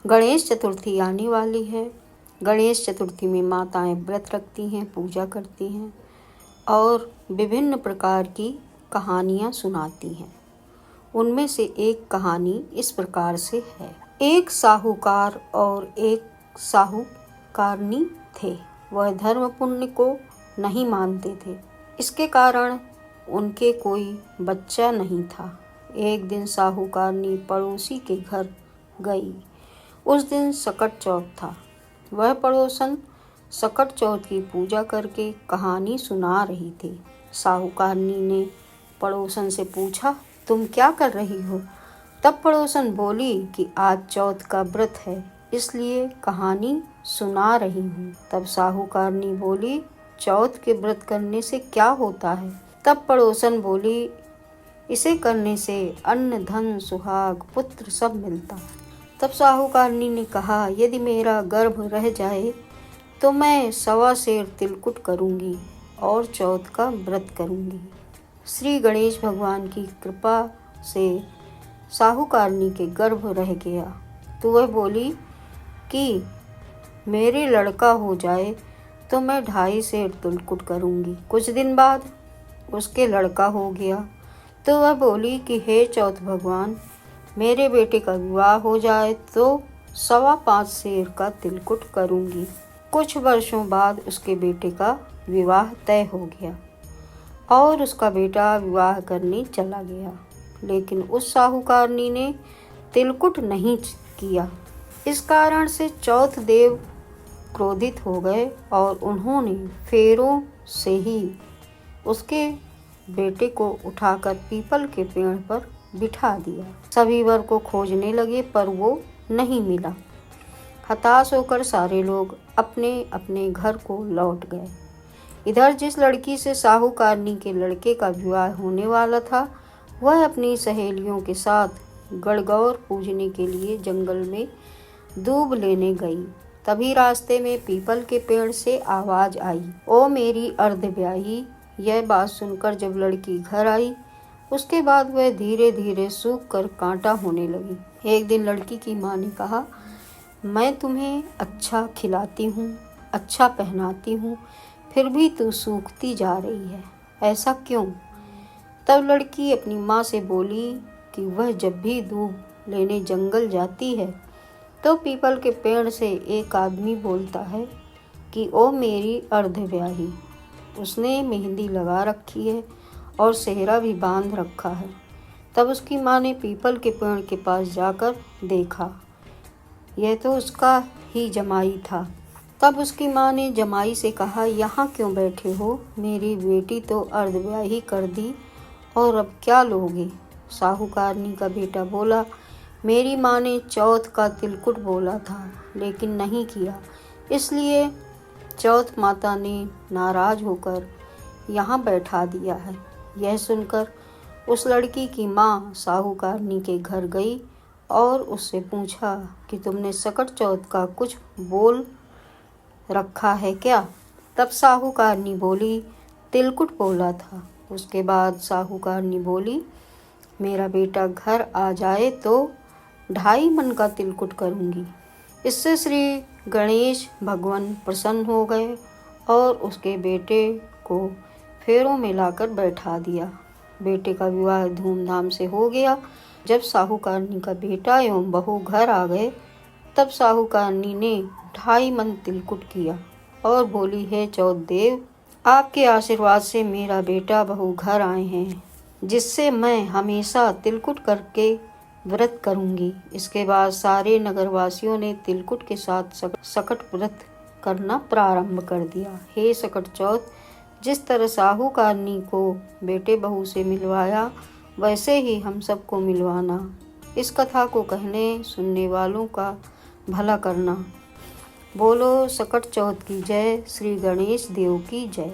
गणेश चतुर्थी आने वाली है। गणेश चतुर्थी में माताएं व्रत रखती हैं, पूजा करती हैं और विभिन्न प्रकार की कहानियाँ सुनाती हैं। उनमें से एक कहानी इस प्रकार से है। एक साहूकार और एक साहूकारनी थे। वह धर्म पुण्य को नहीं मानते थे। इसके कारण उनके कोई बच्चा नहीं था। एक दिन साहूकारनी पड़ोसी के घर गई। उस दिन सकट चौथ था। वह पड़ोसन सकट चौथ की पूजा करके कहानी सुना रही थी। साहूकारनी ने पड़ोसन से पूछा, तुम क्या कर रही हो? तब पड़ोसन बोली कि आज चौथ का व्रत है, इसलिए कहानी सुना रही हूँ। तब साहूकारनी बोली, चौथ के व्रत करने से क्या होता है? तब पड़ोसन बोली, इसे करने से अन्न, धन, सुहाग, पुत्र सब मिलता है। तब साहूकारनी ने कहा, यदि मेरा गर्भ रह जाए तो मैं 1.25 सेर तिलकुट करूँगी और चौथ का व्रत करूँगी। श्री गणेश भगवान की कृपा से साहूकारनी के गर्भ रह गया तो वह बोली कि मेरे लड़का हो जाए तो मैं 2.5 सेर तिलकुट करूँगी। कुछ दिन बाद उसके लड़का हो गया तो वह बोली कि हे चौथ भगवान, मेरे बेटे का विवाह हो जाए तो 5.25 सेर का तिलकुट करूँगी। कुछ वर्षों बाद उसके बेटे का विवाह तय हो गया और उसका बेटा विवाह करने चला गया, लेकिन उस साहूकारनी ने तिलकुट नहीं किया। इस कारण से चौथ देव क्रोधित हो गए और उन्होंने फेरों से ही उसके बेटे को उठाकर पीपल के पेड़ पर बिठा दिया। सभी वर को खोजने लगे पर वो नहीं मिला। हताश होकर सारे लोग अपने अपने घर को लौट गए। इधर जिस लड़की से साहूकारनी के लड़के का विवाह होने वाला था, वह अपनी सहेलियों के साथ गणगौर पूजने के लिए जंगल में दूब लेने गई। तभी रास्ते में पीपल के पेड़ से आवाज आई, ओ मेरी अर्धब्याही। यह बात सुनकर जब लड़की घर आई, उसके बाद वह धीरे धीरे सूख कर कांटा होने लगी। एक दिन लड़की की माँ ने कहा, मैं तुम्हें अच्छा खिलाती हूँ, अच्छा पहनाती हूँ, फिर भी तू सूखती जा रही है, ऐसा क्यों? तब लड़की अपनी माँ से बोली कि वह जब भी दूब लेने जंगल जाती है तो पीपल के पेड़ से एक आदमी बोलता है कि ओ मेरी अर्धब्याही। उसने मेहंदी लगा रखी है और सेहरा भी बांध रखा है। तब उसकी माँ ने पीपल के पेड़ के पास जाकर देखा, यह तो उसका ही जमाई था। तब उसकी माँ ने जमाई से कहा, यहाँ क्यों बैठे हो? मेरी बेटी तो अर्धब्याही कर दी और अब क्या लोगे? साहूकारनी का बेटा बोला, मेरी माँ ने चौथ का तिलकुट बोला था लेकिन नहीं किया, इसलिए चौथ माता ने नाराज होकर यहाँ बैठा दिया है। यह सुनकर उस लड़की की माँ साहूकारनी के घर गई और उससे पूछा कि तुमने सकट चौथ का कुछ बोल रखा है क्या? तब साहूकारनी बोली, तिलकुट बोला था। उसके बाद साहूकारनी बोली, मेरा बेटा घर आ जाए तो 2.5 मन का तिलकुट करूँगी। इससे श्री गणेश भगवान प्रसन्न हो गए और उसके बेटे को फेरों में लाकर बैठा दिया। बेटे का विवाह धूमधाम से हो गया। जब साहूकारनी का बेटा एवं बहू घर आ गए तब साहूकारनी ने 2.5 मन तिलकुट किया और बोली, हे चौथ देव, आपके आशीर्वाद से मेरा बेटा बहू घर आए हैं, जिससे मैं हमेशा तिलकुट करके व्रत करूंगी। इसके बाद सारे नगरवासियों ने तिलकुट के साथ सकट व्रत करना प्रारंभ कर दिया। हे सकट चौथ, जिस तरह साहूकारनी को बेटे बहू से मिलवाया वैसे ही हम सबको मिलवाना। इस कथा को कहने सुनने वालों का भला करना। बोलो सकट चौथ की जय, श्री गणेश देव की जय।